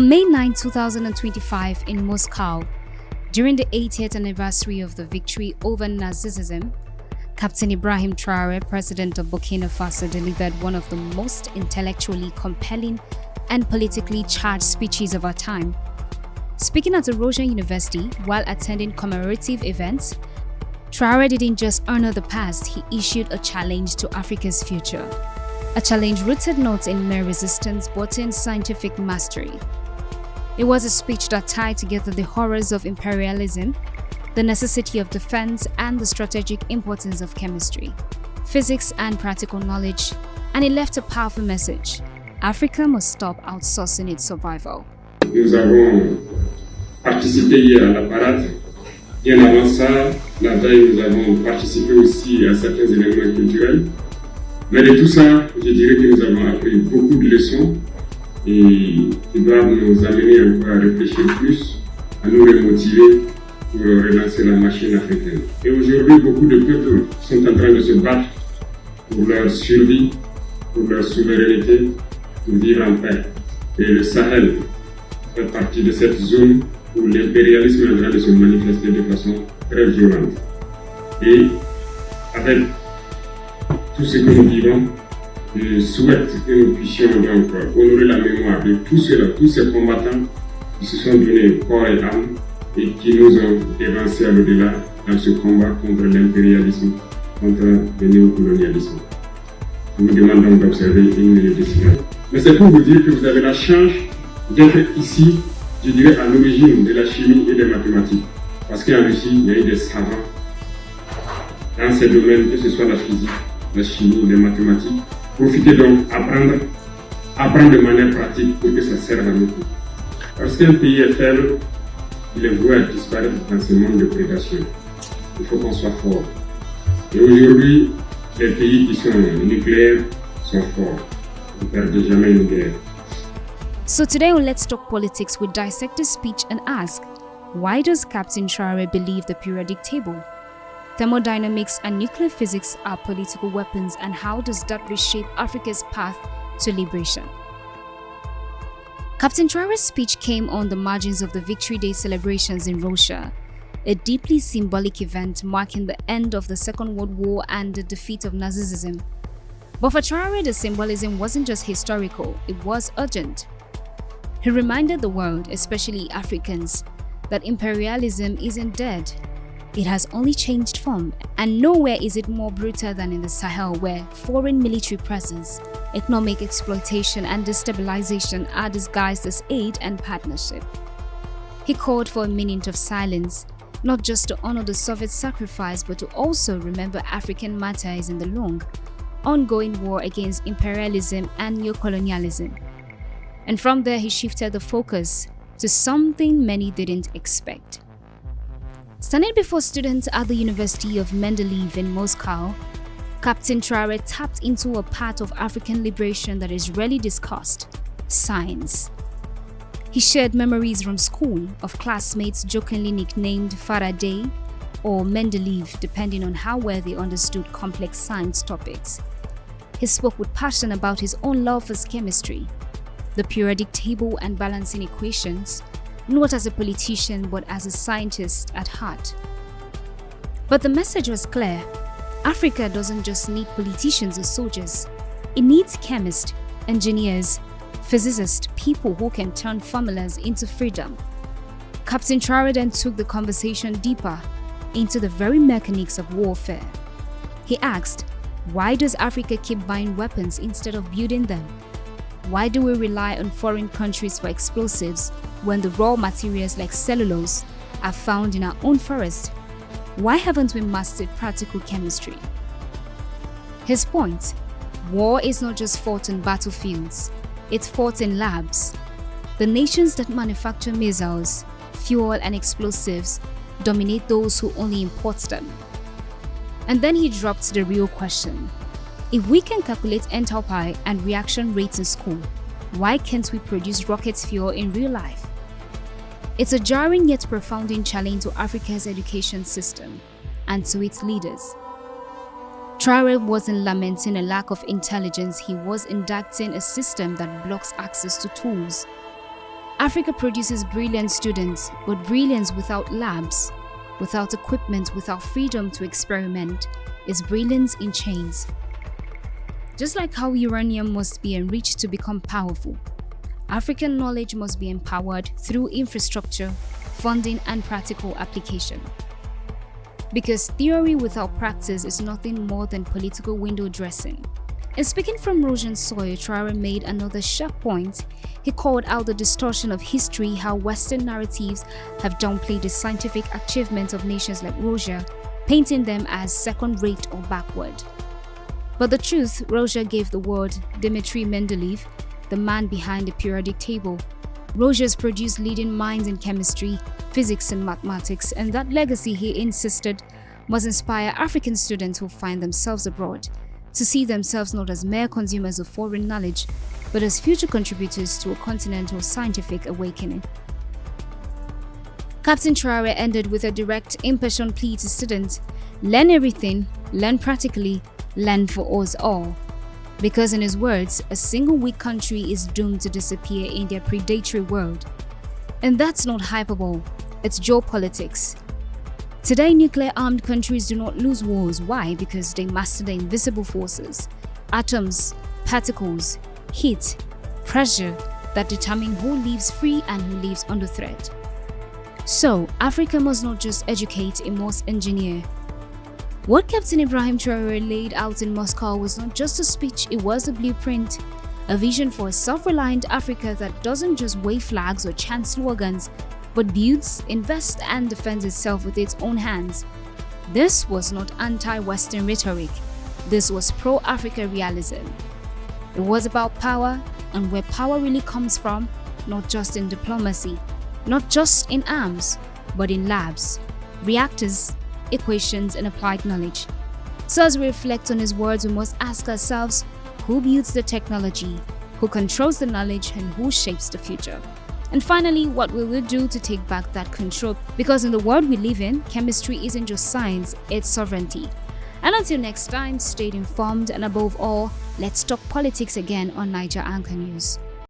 On May 9, 2025 in Moscow, during the 80th anniversary of the victory over Nazism, Captain Ibrahim Traoré, president of Burkina Faso, delivered one of the most intellectually compelling and politically charged speeches of our time. Speaking at Erosion University while attending commemorative events, Traoré didn't just honor the past, he issued a challenge to Africa's future. A challenge rooted not in mere resistance but in scientific mastery. It was a speech that tied together the horrors of imperialism, the necessity of defense, and the strategic importance of chemistry, physics, and practical knowledge, and it left a powerful message. Africa must stop outsourcing its survival. Nous avons participé hier à la parade. Bien avant ça, la veille, nous avons participé aussi à certains événements culturels. Mais de tout ça, je dirais que nous avons appris beaucoup de leçons et qui doivent nous amener encore à réfléchir plus, à nous remotiver pour relancer la machine africaine. Et aujourd'hui, beaucoup de peuples sont en train de se battre pour leur survie, pour leur souveraineté, pour vivre en paix. Et le Sahel fait partie de cette zone où l'impérialisme est en train de se manifester de façon très violente. Et avec tout ce que nous vivons, je souhaite que nous puissions donc honorer la mémoire de tous ceux-là, tous ces combattants qui se sont donnés corps et âme et qui nous ont évancés à l'au-delà dans ce combat contre l'impérialisme, contre le néocolonialisme. Je vous demande donc d'observer une minute de silence. Mais c'est pour vous dire que vous avez la chance d'être ici, je dirais, à l'origine de la chimie et des mathématiques. Parce qu'en Russie, il y a eu des savants dans ces domaines, que ce soit la physique, la chimie, les mathématiques. Profitez donc, apprendre de manière pratique pour que ça serve à nous. Parce qu'un pays est faible, il est voué à disparaître dans ce monde de prédation. Il faut qu'on soit fort. Et aujourd'hui, les pays qui sont nucléaires sont forts. Ils ne perdent jamais une guerre. So today on Let's Talk Politics, we dissect the speech and ask, why does Captain Traoré believe the periodic table? Thermodynamics and nuclear physics are political weapons, and how does that reshape Africa's path to liberation? Captain Traoré's speech came on the margins of the Victory Day celebrations in Russia, a deeply symbolic event marking the end of the Second World War and the defeat of Nazism. But for Traoré, the symbolism wasn't just historical, it was urgent. He reminded the world, especially Africans, that imperialism isn't dead. It has only changed form, and nowhere is it more brutal than in the Sahel, where foreign military presence, economic exploitation, and destabilization are disguised as aid and partnership. He called for a minute of silence, not just to honor the Soviet sacrifice, but to also remember African martyrs in the long, ongoing war against imperialism and neocolonialism. And from there, he shifted the focus to something many didn't expect. Standing before students at the University of Mendeleev in Moscow, Captain Traoré tapped into a part of African liberation that is rarely discussed: science. He shared memories from school of classmates jokingly nicknamed Faraday or Mendeleev, depending on how well they understood complex science topics. He spoke with passion about his own love for chemistry, the periodic table, and balancing equations, not as a politician but as a scientist at heart. But the message was clear: Africa doesn't just need politicians or soldiers, it needs chemists, engineers, physicists, people who can turn formulas into freedom. Captain Traoré then took the conversation deeper into the very mechanics of warfare. He asked, why does Africa keep buying weapons instead of building them? Why do we rely on foreign countries for explosives when the raw materials like cellulose are found in our own forest? Why haven't we mastered practical chemistry? His point: war is not just fought on battlefields, it's fought in labs. The nations that manufacture missiles, fuel, and explosives dominate those who only import them. And then he dropped the real question: if we can calculate enthalpy and reaction rates in school, why can't we produce rocket fuel in real life? It's a jarring yet profounding challenge to Africa's education system and to its leaders. Traoré wasn't lamenting a lack of intelligence, he was inducting a system that blocks access to tools. Africa produces brilliant students, but brilliance without labs, without equipment, without freedom to experiment, is brilliance in chains. Just like how uranium must be enriched to become powerful, African knowledge must be empowered through infrastructure, funding, and practical application. Because theory without practice is nothing more than political window dressing. In speaking from Rosian soil, Traoré made another sharp point. He called out the distortion of history, how Western narratives have downplayed the scientific achievements of nations like Russia, painting them as second-rate or backward. But the truth, Russia gave the world Ibrahim Mendeleev, the man behind the periodic table. Russia's produced leading minds in chemistry, physics, and mathematics, and that legacy, he insisted, must inspire African students who find themselves abroad to see themselves not as mere consumers of foreign knowledge, but as future contributors to a continental scientific awakening. Captain Traoré ended with a direct, impassioned plea to students: learn everything, learn practically, learn for us all. Because in his words, a single weak country is doomed to disappear in their predatory world. And that's not hyperbole, it's geopolitics. Today, nuclear-armed countries do not lose wars. Why? Because they master the invisible forces, atoms, particles, heat, pressure that determine who lives free and who lives under threat. So, Africa must not just educate, it must engineer. What Captain Ibrahim Traoré laid out in Moscow was not just a speech, it was a blueprint, a vision for a self-reliant Africa that doesn't just wave flags or chant slogans, but builds, invests, and defends itself with its own hands. This was not anti-Western rhetoric, this was pro-Africa realism. It was about power, and where power really comes from, not just in diplomacy, not just in arms, but in labs, reactors, equations, and applied knowledge. So as we reflect on his words, we must ask ourselves, who builds the technology, who controls the knowledge, and who shapes the future? And finally, what will we do to take back that control? Because in the world we live in, chemistry isn't just science, it's sovereignty. And until next time, stay informed, and above all, let's talk politics again on Naija Anchor News.